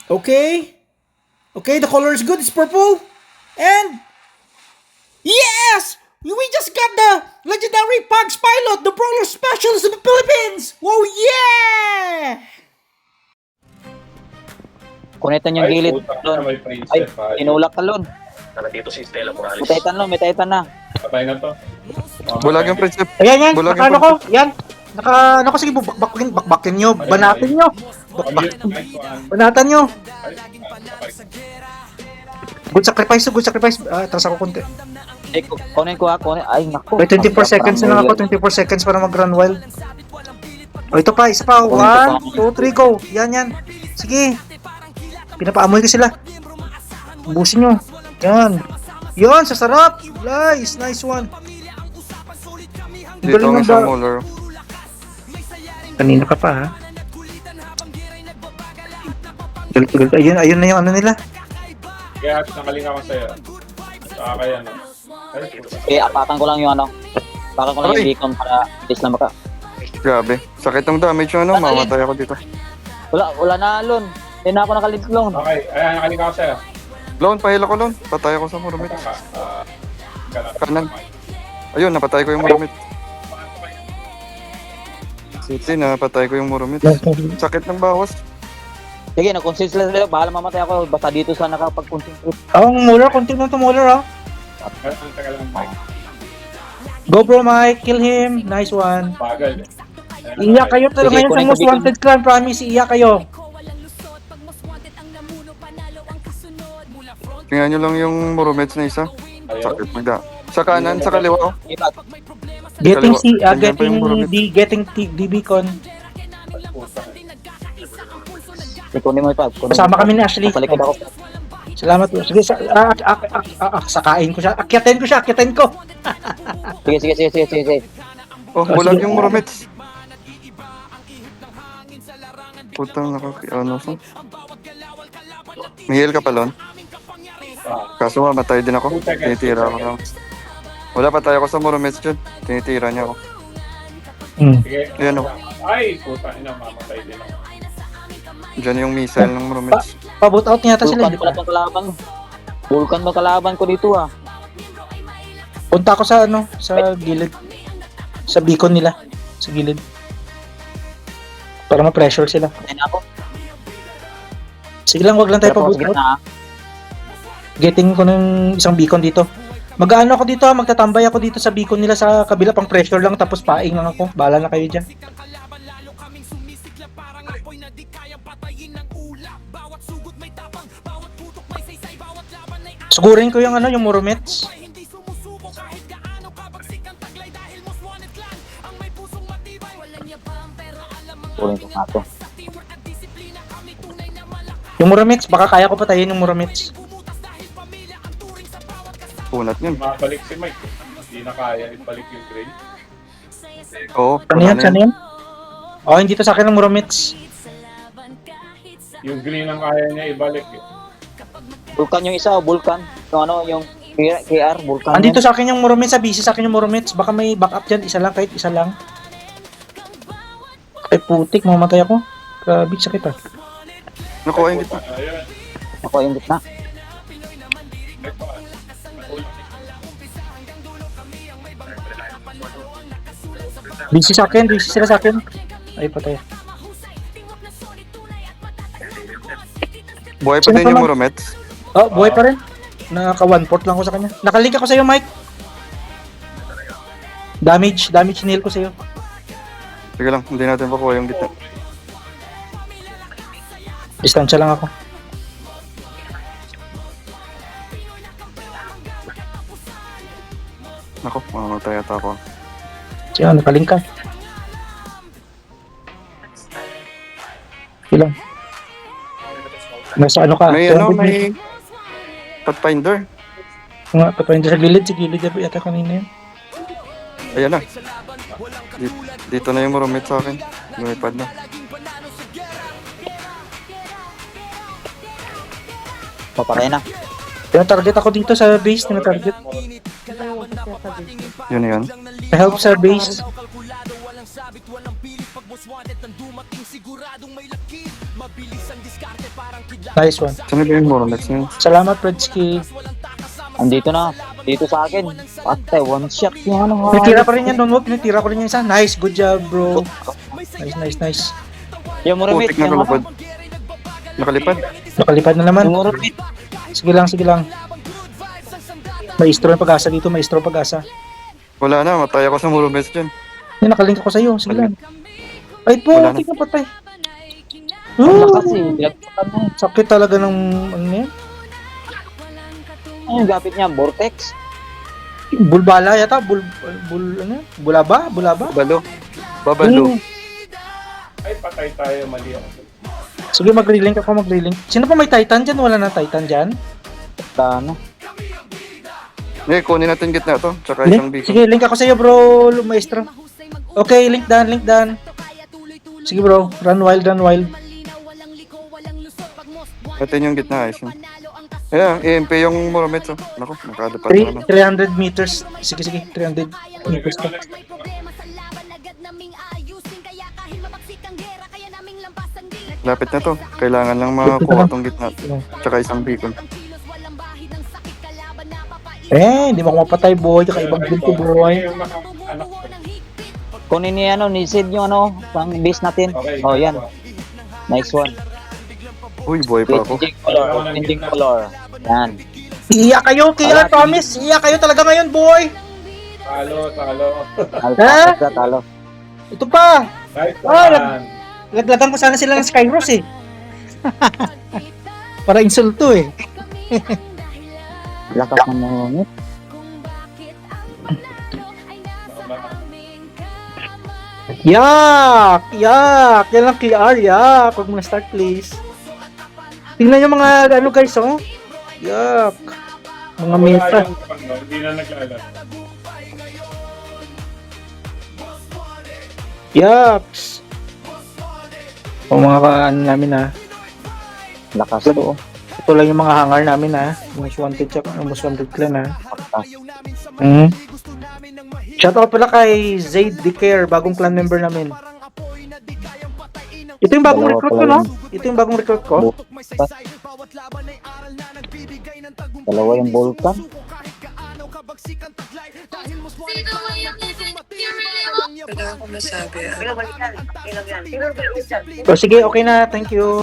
Okay. Okay, the color is good. It's purple. And yes! We just got the legendary Pugs Pilot, the Brawler Specialist of the Philippines! Whoa, yeah! Kunitan yung Ay, gilid. puta ka, Lon. may Ay, princess. Ayun. tinulak ka, Lon. Nandito si Stella Morales. May Titan, Lon. May Titan na. Patay na to. Bulag yung prinsip. Ayan, yan. Bulag Naka, yung ko. Yan. Naka, ano ko, sige, bakbakin nyo. Banatin nyo. Banatan nyo. Good sacrifice, good sacrifice. Atras ako konti. Eh, kunin ko ha. Kunin. Ay, naku. May 24 seconds na lang ako. 24 seconds para mag-run wild. O, ito pa. Isa pa. 1, 2, 3, go. Yan, yan. Sige. Pinapaamoy ko sila. Ubusin nyo. Yan. Yan, sa sarap. Nice, nice one. Dito ang isang molar. Kanina ka pa, ha? Ayun na yung ano nila. Kaya nakaling ako sa'yo. Kaya no. Ay, puta. Eh, apatan ko lang yung ano. Apatan ko lang yung Aray. beacon para bilis na maka. Grabe. Sakit ng damage yung ano. Mamatay ako dito. Wala na, Lon. Hindi na ako nakalid, Lon. Okay, ayan, nakaling ako sa'yo. Lon, pahila ko Lon. Patay ako sa murumit. Kanan. Ayun, napatay ko yung murumit. City, napatay ko yung murumit. Sakit ng bawas. Sige, nag-consist lang sila. Bahala mamatay ako. Basta dito sa nakapag-concentrate. Ang Muller, konti lang to Muller, ha? Ang tagal ng mic. Go bro, Mike. Kill him. Nice one. Bagal. Iiyak kayo talaga Sige, ngayon sa kunin ko most dito. wanted clan. Promise, iiyak kayo. Tingnan nyo lang yung murumits na isa. Sakit magda. Sa kanan, sa kaliwa ko. Iba. Getting Ganyan pa yung Murumet. D beacon. Kunin mo ipag. Kasama kami ni Ashley. Sa likod ako. Salamat po. Sige, sakain ko siya. Akyatin ko. Sige. Oh, bulag yung murumits. Putang ano sa. May heal ka pa Lon? Kaso mamatay din ako. Tinitira ako lang. Wala, patay ako sa murumits dyan. Tinitira niya ako. Sige. Ayan o. Ay, puta ina, mamatay din ako. Dyan yung missile ng murumits. Pabot out niya yata sila. Vulkan pala itong kalaban. Vulkan mo kalaban ko dito ah. Punta ako sa ano, sa gilid. Sa beacon nila. Sa gilid. Para ma-pressure sila. Patay na ako. Sige lang, wag lang tayo Pero pabot sa out. gitna ah. Getting ko ng isang beacon dito. Mag-ano ako dito, magtatambay ako dito sa beacon nila sa kabila, pang pressure lang tapos paing lang ako. Bahala na kayo dyan. Sugurin ko yung ano, yung Murumets. Kunin ko nga to. Yung Murumets, baka kaya ko patayin yung Murumets. Punat yun. Mabalik si Mike. Hindi na kaya ibalik yung grade. Oo, Ano yan? Saan yan? Oh, hindi to sa akin ng Murumets. Yung green ang kaya niya ibalik. Vulkan yung isa, Vulkan. Yung ano, yung KR, Vulkan. Andito sa akin yung Murumets, sa busy sa akin yung Murumets. Baka may backup dyan, isa lang, kahit isa lang. Ay putik, mamatay ako. Grabe, sakit ah. Nakuha yung gitna. Ayun. Ako yung gitna. Busy sa akin, busy sila sa akin. Ay, patay. Buhay pa Sino din pa yung lang? murumits. Oh, buhay pa rin. Naka 1/4 lang ako sa kanya. Nakalink ako sa'yo, Mike. Damage nail ko sa'yo. Sige lang, hindi natin makuha yung gitna. Distansya lang ako. Ako, mamamatay ata ako. Siya, nakalink ka. Ilang. Nasa ano ka? May ano, may Pathfinder. Nga, patay sa gilid. Sa gilid yata kanina yun. Ayan na. Dito na yung murumit sa akin. Lumipad na. Papatay na. Tinatarget ako dito sa base. Tinatarget. Yun na yun. Help sa base. Nice one. Saan ba yung Moromex na yun? Salamat, Predsky. Andito na. Dito sa akin. Patay, one shot yung ano. Tinitira pa rin yan, Don Wolf. Tinitira ko rin yung isa. Nice, good job, bro. Nice. Yung Muramit. Putik na kalupad. Nakalipad. Nakalipad na naman. Yung Muramit. Sige lang. Maestro yung pag-asa dito, maestro pag-asa. Wala na, matay ako sa Moromex dyan. Yan, nakalink ako sa'yo. Sige lang. Ay po, Wala na. tingnan patay. Ang lakas eh. Sakit talaga ng ano yan. Ano yung gapit niya? Vortex? Bulbala yata, ano? Bulaba? Babalo. Babalo. Ay, patay tayo. Mali ako. Sige, mag-relink ako, mag-relink. Sino pa may Titan dyan? Wala na Titan dyan? Ano? Eh, kunin natin gitna to. Tsaka isang Link? beacon. Sige, link ako sa'yo, bro, maestro. Okay, link done. Sige, bro, run wild. Natin yung gitna, ayos yun. Ayan, EMP yung Moromex, oh. Naku, nakadapa na naman. 300 meters. Sige, 300 meters pa. Lapit na to. Kailangan lang makakuha tong gitna. Tsaka isang beacon. Hindi mo ako mapatay, boy. Kakaibang build ko, boy. Yung mga anak ko. Kunin ni Sid yung pang base natin. Okay. Oh, yan. Nice one. Uy, buhay pa ako. Changing color. Yan. Iiyak kayo, kaya promise. Iiyak kayo talaga ngayon, boy. Talo. Talo. Ito pa. Nice Ah, one. Laglagan ko sana sila ng Skyros eh. Para insulto eh. Lakas ng Muramit. Yak! Yan lang KR, yak! Huwag mo na start, please. Tingnan yung mga ano guys, oh. Yak! Mga meta. Hindi na naglalaro. Yaks! O mga ano namin ha. Lakas to. Ito lang yung mga hangar namin ha. Most wanted tsaka most wanted clan ha. Lakas. Shoutout pala kay Zaid Decare, bagong clan member namin. Ito yung bagong Dalawa recruit ko, pala no? Ito yung bagong recruit ko. Dalawa yung Vulcan. Wala akong masabi. O sige, okay na. Thank you.